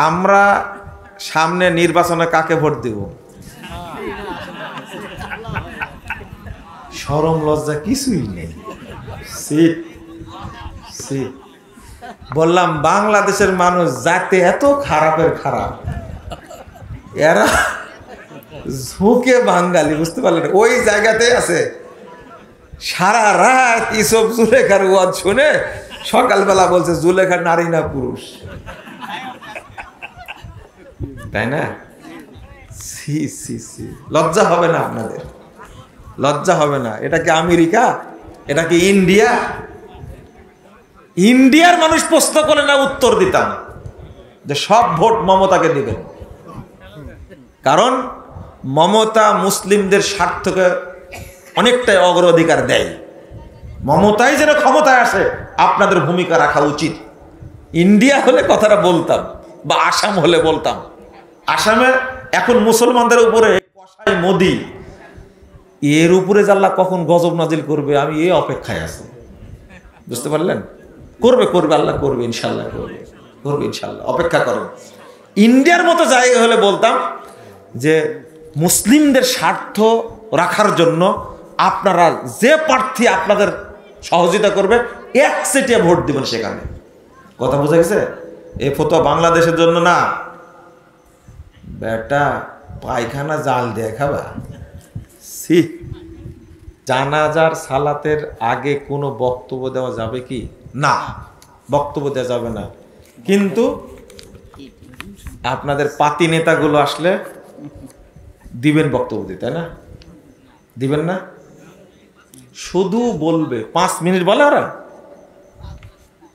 আমরা সামনে নির্বাচনে কাকে ভোট দিব? শরম লজ্জা কিছুই নেই। বললাম বাংলাদেশের মানুষ যাতে এত খারাপের খারাপ, এরা ঝুঁকে বাঙালি, বুঝতে পারলেন? ওই জায়গাতে আছে। সারা রাত ইসব জুলেখার ওয়াজ শুনে সকালবেলা বলছে জুলেখা নারী না পুরুষ, তাই না? লজ্জা হবে না আপনাদের? লজ্জা হবে না? এটা কি আমেরিকা? এটা কি ইন্ডিয়া? ইন্ডিয়ার মানুষ প্রশ্ন করে না উত্তর দিতাম যে সব ভোট মমতাকে দিবেন, কারণ মমতা মুসলিমদের স্বার্থকে অনেকটাই অগ্রাধিকার দেয়। মমতাই যেন ক্ষমতায় আসে আপনাদের ভূমিকা রাখা উচিত। ইন্ডিয়া হলে কথাটা বলতাম, বা আসাম হলে বলতাম। আসামে এখন মুসলমানদের উপরে কসাই মোদি, এর উপরে আল্লাহ কখন গজব নাজিল করবে আমি এই অপেক্ষায় আছি, বুঝতে পারলেন? করবে আল্লাহ করবে, ইনশাল্লাহ করবে ইনশাল্লাহ, অপেক্ষা করুন। ইন্ডিয়ার মতো জায়গা হলে বলতাম যে মুসলিমদের স্বার্থ রাখার জন্য আপনারা যে প্রার্থী আপনাদের সহযোগিতা করবে একচেটিয়া ভোট দিবেন সেখানে। কথা বোঝা গেছে? এই ফতোয়া বাংলাদেশের জন্য না, বেটা পায়খানা জাল দিয়ে খাবা। জানাজার সালাতের আগে কোনো বক্তব্য দেওয়া যাবে কি? না, বক্তব্য দেওয়া যাবে না। কিন্তু আপনাদের পাতি নেতাগুলো আসলে দিবেন বক্তব্য দিতে, তাই না? দিবেন না? শুধু বলবে, 5 মিনিট বলে ওরা,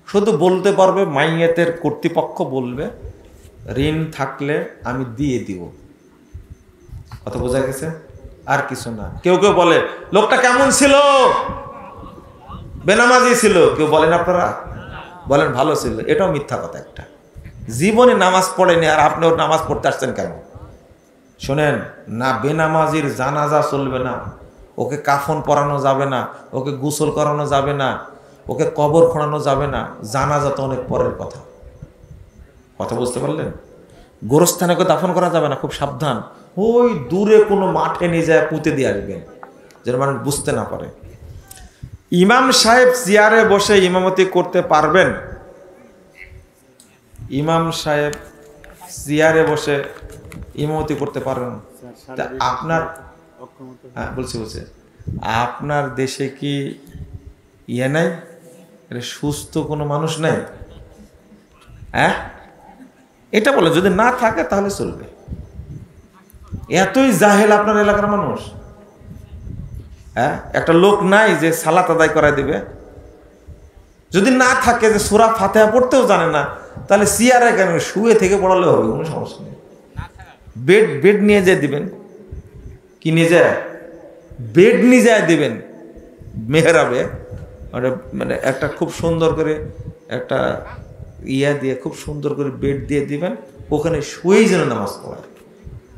শুধু বলতে পারবে মাইয়াতের কর্তৃপক্ষ বলবে ঋণ থাকলে আমি দিয়ে দিব। কথা বোঝা গেছে? আর কিছু না। কেউ কেউ বলে লোকটা কেমন ছিল, বেনামাজি ছিল, কেউ বলেন আপনারা বলেন ভালো ছিল, এটাও মিথ্যা কথা একটা। জীবনে নামাজ পড়েনি আর আপনি ওর নামাজ পড়তে আসছেন কেন? শোনেন না, বেনামাজির জানাজা চলবে না, ওকে কাফন পরানো যাবে না, ওকে গোসল করানো যাবে না, ওকে কবর খোঁড়ানো যাবে না। জানাজা তো অনেক পরের কথা। কথা বুঝতে পারলেন? গোরস্থানে ওকে দাফন করা যাবে না, খুব সাবধান। ওই দূরে কোনো মাঠে নিয়ে যায় পুঁতে দিয়ে আসবেন, যেন মানুষ বুঝতে না পারে। ইমাম সাহেব চেয়ারে বসে ইমামতি করতে পারবেন? ইমাম সাহেব চেয়ারে বসে ইমামতি করতে পারবেন? আপনার বলছি আপনার দেশে কি ইয়ে নাই, সুস্থ কোনো মানুষ নাই? হ্যাঁ, এটা বলে যদি না থাকে তাহলে চলবে। এতই জাহেল আপনার এলাকার মানুষ। হ্যাঁ, একটা লোক নাই যে সালাত আদায় করায় দিবে? যদি না থাকে যে সূরা ফাতিহা পড়তেও জানে না, তাহলে চেয়ারে কেন, শুয়ে থেকে পড়ালে হবে, কোনো সমস্যা নেই। বেড নিয়ে যেয়ে দিবেন। কি নিয়ে যায়? বেড নিয়ে যায় দিবেন মেহরাবে, মানে একটা খুব সুন্দর করে একটা ইয়া দিয়ে খুব সুন্দর করে বেড দিয়ে দিবেন, ওখানে শুয়েই যেন নামাজ পড়ায়।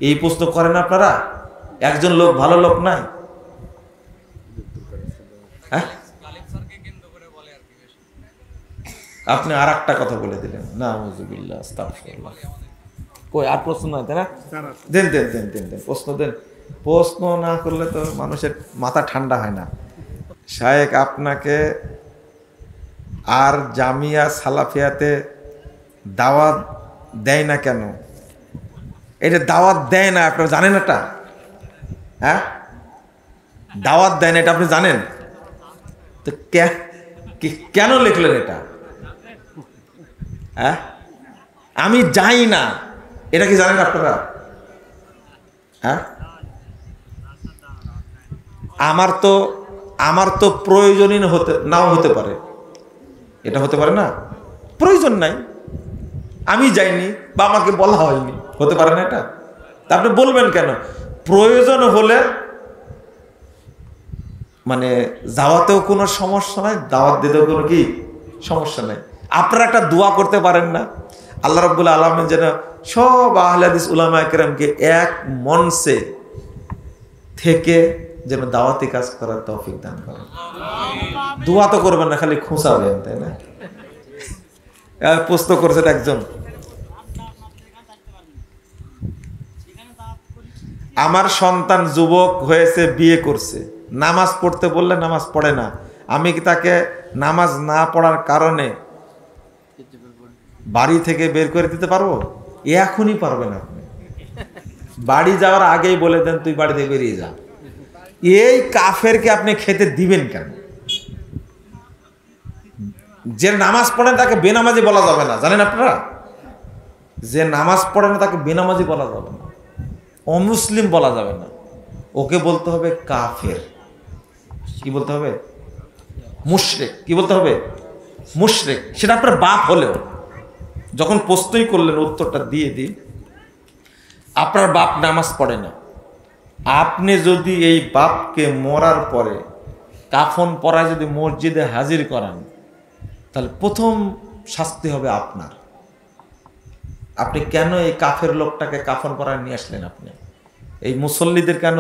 এই প্রশ্ন করেন আপনারা? একজন লোক ভালো লোক নাই? হ্যাঁ, আপনি আর একটা কথা বলে দিলেন। না, আউযুবিল্লাহ, আস্তাগফিরুল্লাহ। কই আর প্রশ্ন নাই, তাই না? দেন প্রশ্ন দেন। প্রশ্ন না করলে তো মানুষের মাথা ঠান্ডা হয় না। শায়েখ আপনাকে আর জামিয়া সালাফিয়াতে দাওয়াত দেয় না কেন? এটা দাওয়াত দেয় না, আপনারা জানেন এটা? হ্যাঁ, দাওয়াত দেয় না, এটা আপনি জানেন তো? কেন লিখলেন এটা? হ্যাঁ, আমি যাই না, এটা কি জানেন আপনারা? হ্যাঁ, আমার তো প্রয়োজনই নাও হতে পারে, এটা হতে পারে না, প্রয়োজন নাই, আমি যাইনি বা আমাকে বলা হয়নি, হতে পারে না এটা? তা আপনি বলবেন কেন? প্রয়োজন হলে মানে যাওয়াতেও কোনো সমস্যা নাই, দাওয়াত দিতেও কোনো কি সমস্যা নাই। আপনারা একটা দোয়া করতে পারেন না, আল্লাহ রাব্বুল আলামিন যেন সব আহলে হাদিস উলামায়ে কেরামকে এক মঞ্চে থেকে যেন দাওয়াতি কাজ করার তৌফিক দান করেন। দোয়া তো করবেন না, খালি খোঁচাবেন, তাই না? প্রশ্ন করেছেন একজন, আমার সন্তান যুবক হয়েছে, বিয়ে করছে, নামাজ পড়তে বললে নামাজ পড়ে না, আমি কি তাকে নামাজ না পড়ার কারণে বাড়ি থেকে বের করে দিতে পারবো? এখনই পারবেন আপনি। বাড়ি যাওয়ার আগেই বলে দেন তুই বাড়ি থেকে বেরিয়ে যা। এই কাফেরকে আপনি খেতে দিবেন কেন? যে নামাজ পড়ে তাকে বেনামাজি বলা যাবে না, জানেন আপনারা? যে নামাজ পড়ে না তাকে বেনামাজি বলা যাবে না, অমুসলিম বলা যাবে না, ওকে বলতে হবে কাফের। কি বলতে হবে? মুশরিক। কি বলতে হবে? মুশরিক। সেটা আপনার বাপ হলেও। যখন প্রশ্নই করলেন উত্তরটা দিয়ে দিই, আপনার বাপ নামাজ পড়ে না, আপনি যদি এই বাপকে মরার পরে কাফন পরায় যদি মসজিদে হাজির করান, তাহলে প্রথম শাস্তি হবে আপনার। আপনি কেন এই কাফের লোকটাকে কাফন পরায় নিয়ে আসলেন? আপনি এই মুসল্লিদের কেন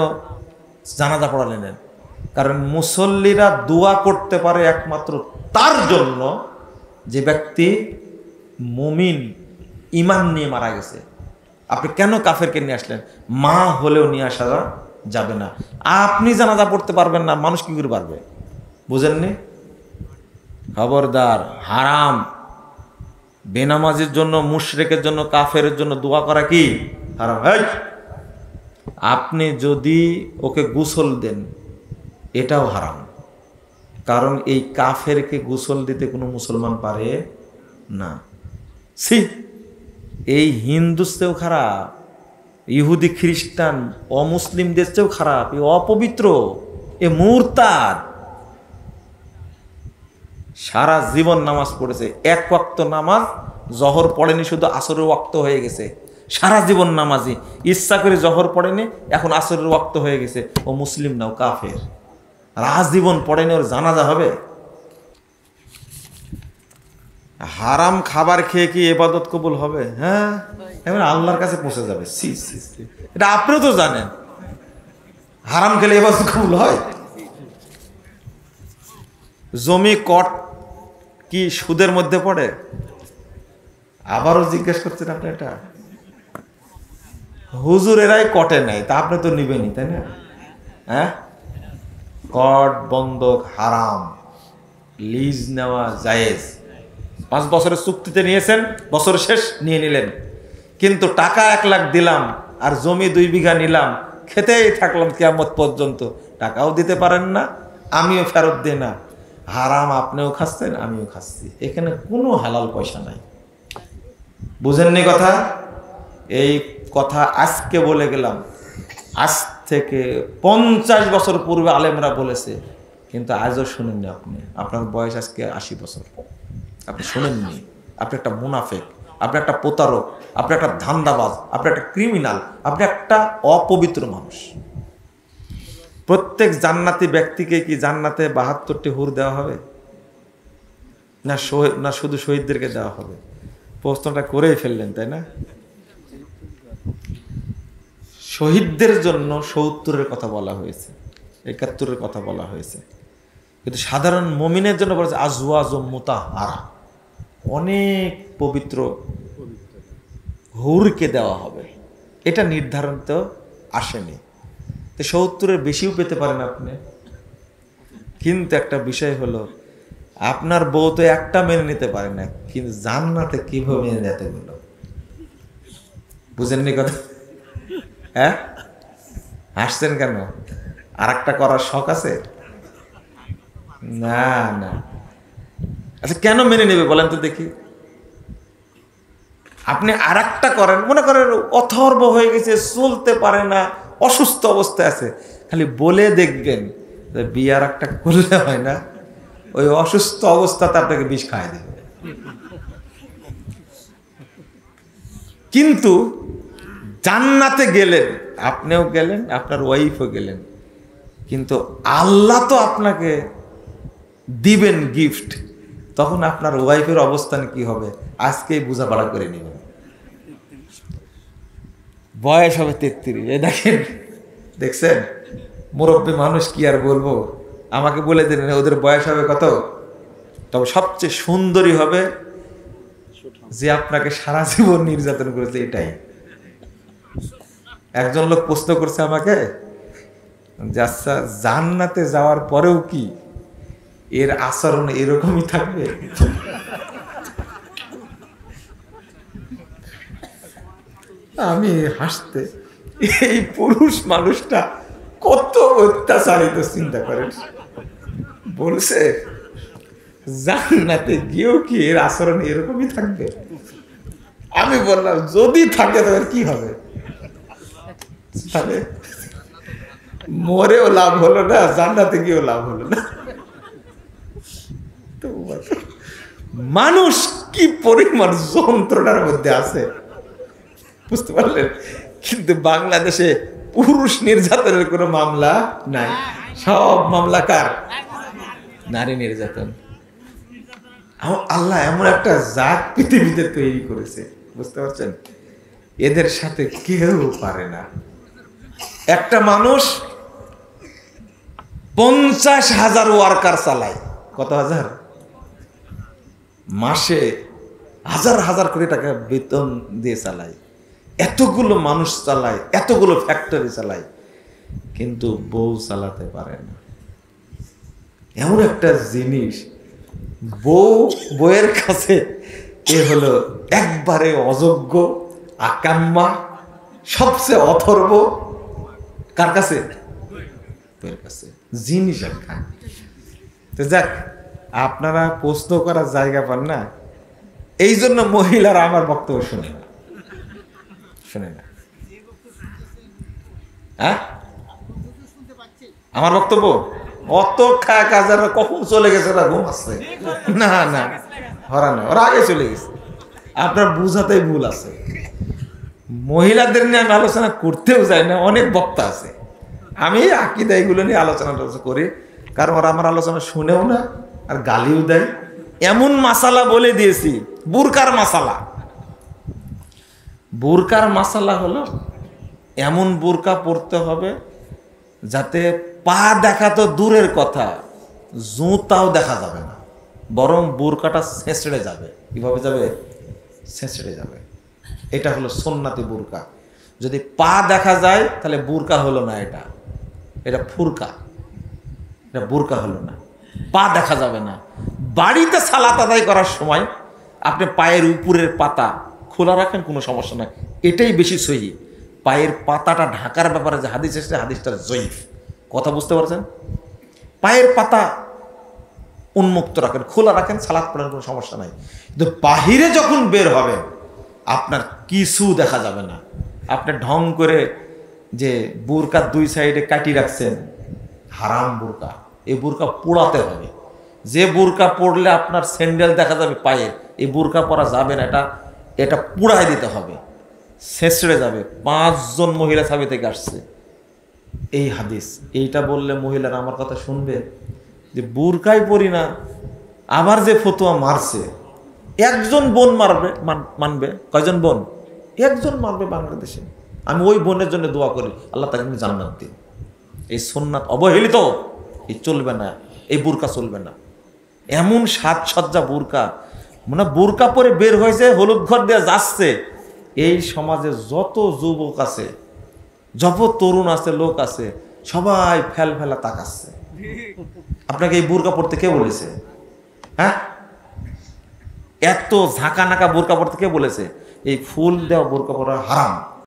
জানাজা পড়ালেন? কারণ মুসল্লিরা দোয়া করতে পারে একমাত্র তার জন্য যে ব্যক্তি মুমিন ঈমান নিয়ে মারা গেছে। আপনি কেন কাফেরকে নিয়ে আসলেন? মা হলেও নিয়ে আসা যাবে না। আপনি জানাজা পড়তে পারবেন না, মানুষ কি করে পারবে? বুঝেননি? খবরদার, হারাম। বেনামাজির জন্য, মুশরিকের জন্য, কাফের জন্য দোয়া করা কি হারাম? আপনি যদি ওকে গোসল দেন, এটাও হারাম। কারণ এই কাফেরকে গোসল দিতে কোনো মুসলমান পারে না। এই হিন্দুর চেয়েও খারাপ, ইহুদি খ্রিস্টান অমুসলিমদের চেয়েও খারাপ, এ অপবিত্র, এ মুরতাদ। সারা জীবন নামাজ পড়েছে, এক ওয়াক্ত নামাজ, জহর পড়েনি, শুধু আসরের ওয়াক্ত হয়ে গেছে। সারা জীবন নামাজি, ইচ্ছা করে জহর পড়েনি, এখন আসরের ওয়াক্ত হয়ে গেছে, ও মুসলিম না, ও কাফের। আর আজীবন পড়েনি, ওর জানাজা হবে? হারাম খাবার খেয়ে কি ইবাদত কবুল হবে? হ্যাঁ, এবার আল্লাহর কাছে পৌঁছে যাবে। এটা আপনিও তো জানেন, হারাম খেলে ইবাদত কবুল হয়? জমি কট কি সুদের মধ্যে পড়ে? আবারও জিজ্ঞেস করছেন আপনি? এটা হুজুর এরাই কটে নাই, তা আপনি তো নিবেনি, তাই না? হ্যাঁ, কট বন্ধক হারাম, লিজ নেওয়া জায়েজ। 5 বছরের চুক্তিতে নিয়েছেন, বছর শেষ নিয়ে নিলেন, কিন্তু টাকা 1 লাখ দিলাম আর জমি 2 বিঘা নিলাম, খেতেই থাকলাম কিয়ামত পর্যন্ত, টাকাও দিতে পারেন না, আমিও ফেরত দিই না। হারাম আপনিও খাচ্ছেন, আমিও খাচ্ছি, এখানে কোনো হালাল পয়সা নাই। বুঝেননি কথা? এই কথা আজকে বলে গেলাম, আজ থেকে 50 বছর পূর্বে আলেমরা বলেছে, কিন্তু আজও শুনেননি আপনি। আপনার বয়স আজকে 80 বছর, আপনি শুনেননি। আপনি একটা মুনাফেক, আপনি একটা প্রতারক, আপনি একটা ধান্দাবাজ, আপনি একটা ক্রিমিনাল, আপনি একটা অপবিত্র মানুষ। প্রত্যেক জান্নাতি ব্যক্তিকে কি জান্নাতে 72টি হুর দেওয়া হবে? না শুধু শহীদদেরকে দেওয়া হবে? প্রশ্নটা করেই ফেললেন, তাই না? শহীদদের জন্য 70-এর কথা বলা হয়েছে, 71-এর কথা বলা হয়েছে, কিন্তু সাধারণ মুমিনের জন্য বলেছে আজওয়াজ মুতাহহারা, অনেক পবিত্র হুরকে দেওয়া হবে। এটা নির্ধারণ তো আসেনি, তো 70-এর বেশিও পেতে পারেন আপনি। কিন্তু একটা বিষয় হলো, আপনার বউ তো একটা মেনে নিতে পারে না, কিন্তু জান্নাতে কিভাবে মেনে নিতে হলো? বুঝেননি কথা? হ্যাঁ, হাসছেন কেন? আর একটা করার শখ আছে? না না। আচ্ছা, কেন মেনে নেবে বলেন তো দেখি? আপনি আর একটা করেন, মনে করেন অথর্ব হয়ে গেছে, চলতে পারে না, অসুস্থ অবস্থায় আছে, খালি বলে দেখবেন বিয়ে আর একটা করলে হয় না, ওই অসুস্থ অবস্থাতে আপনাকে বিষ খাওয়াই দেবে। কিন্তু জান্নাতে গেলেন, আপনিও গেলেন, আপনার ওয়াইফও গেলেন, কিন্তু আল্লাহ তো আপনাকে দিবেন গিফট, তখন আপনার ওয়াইফের অবস্থান কি হবে আজকেই বোঝাপড়া করে নেবেন। বয়স হবে 33, এই দেখেন, দেখছেন মুরব্বী মানুষ, কি আর বলবো, আমাকে বলে দিলেন ওদের বয়স হবে কত। তবে সবচেয়ে সুন্দরী হবে যে আপনাকে সারা জীবন নির্যাতন করেছে, এটাই। একজন লোক প্রশ্ন করছে আমাকে যে আচ্ছা জান্নাতে যাওয়ার পরেও কি এর আচরণ এরকমই থাকবে? আমি হাসতে, এই পুরুষ মানুষটা কত অত্যাচারিত চিন্তা করেন। বলছে জান্নাতে গিয়েও কি এর আচরণ এরকমই থাকবে? আমি বললাম যদি থাকে তাহলে কি হবে? তাহলে মরেও লাভ হলো না, জান্নাতে গিয়েও লাভ হলো না। তো মানুষ কি পরিমাণ যন্ত্রণার মধ্যে আছে বুঝতে পারলেন? কিন্তু বাংলাদেশে পুরুষ নির্যাতনের কোনো মামলা নাই, সব মামলা কার? নারী নির্যাতন। আল্লাহ এমন একটা জাত পৃথিবীতে তৈরি করেছে, বুঝতে পারছেন? এদের সাথে কেউ পারে না। একটা মানুষ 50,000 ওয়ার্কার চালায়। কত হাজার? মাসে হাজার হাজার কোটি টাকা বেতন দিয়ে চালায়, এতগুলো মানুষ চালায়, এতগুলো ফ্যাক্টরি চালায়, কিন্তু বউ চালাতে পারে না। এমন একটা জিনিস, বউয়ের কাছে এ হলো একবারে অযোগ্য, আকাম্মা, সবচেয়ে অথর্ব। কার কাছে? বউয়ের কাছে। জিনিস একটা। তো যাক, আপনারা প্রশ্ন করার জায়গা পান না, এই জন্য মহিলারা আমার বক্তব্য শুনে না, শুনে না। হ্যাঁ, আমার বক্তব্য অত খায় কাজার কখন চলে গেছে, ওরা ঘুম আসছে না, না ওরা না, ওরা আগে চলে গেছে। আপনার বুঝাতেই ভুল আছে। মহিলাদের নিয়ে আমি আলোচনা করতেও যাই না, অনেক বক্তা আছে, আমি আকীদা এগুলো নিয়ে আলোচনা করি, কারণ ওরা আমার আলোচনা শুনেও না আর গালিও দেয়। এমন মাসালা বলে দিয়েছি, বুরকার মাসালা। বুরকার মাসালা হলো এমন বুরকা পরতে হবে যাতে পা দেখা তো দূরের কথা, জুতাও দেখা যাবে না, বরং বুরকাটা ছেঁচড়ে যাবে। কিভাবে যাবে? ছেঁচড়ে যাবে। এটা হলো সুন্নতি বুরকা। যদি পা দেখা যায় তাহলে বুরকা হলো না, এটা এটা ফুরকা, এটা বুরকা হলো না। পা দেখা যাবে না। বাড়িতে সালাত আদায় করার সময় আপনি পায়ের উপরের পাতা খোলা রাখেন, কোনো সমস্যা নাই, এটাই বেশি সহি। পায়ের পাতাটা ঢাকার ব্যাপারে যে হাদিস এসেছে, হাদিসটা জয়ীফ। কথা বুঝতে পারছেন? পায়ের পাতা উন্মুক্ত রাখেন, খোলা রাখেন, সালাত পড়ার কোনো সমস্যা নাই। কিন্তু বাহিরে যখন বের হবে আপনার কিছু দেখা যাবে না। আপনি ঢং করে যে বুরকার 2 সাইডে কাটি রাখছেন, হারাম বুরকা। এই বুরকা পোড়াতে হবে। যে বুরকা পরলে আপনার স্যান্ডেল দেখা যাবে পায়ে, এই বুরকা পরা যাবে না, এটা পুড়াই দিতে হবে, ছেঁচড়ে যাবে। 5 জন মহিলা সাহাবী থেকে আসছে এই হাদিস। এইটা বললে মহিলারা আমার কথা শুনবে? যে বুরকাই পরি না, আবার যে ফতোয়া মারছে, একজন বোন মানবে। কয়জন বোন? একজন মানবে বাংলাদেশে। আমি ওই বোনের জন্য দোয়া করি, আল্লাহ তাকে জান্নাত দিন। এই সুন্নাত অবহেলিত, এই চলবে না, এই বুরকা চলবে না। এমন সাজসজ্জা বুরকা, মানে বুরকা পরে বের হয়েছে, হলুদ ঘর দিয়ে যাচ্ছে। এই সমাজে যত যুবক আছে, যত তরুণ আছে, লোক আছে, সবাই ফেলা তাকাচ্ছে। আপনাকে এই বুরকা পড়তে কে বলেছে? হ্যাঁ, এত ঝাঁকা নাকা বোরকা পড়তে কে বলেছে? এই ফুল দেওয়া বোরকা পরা হারাম।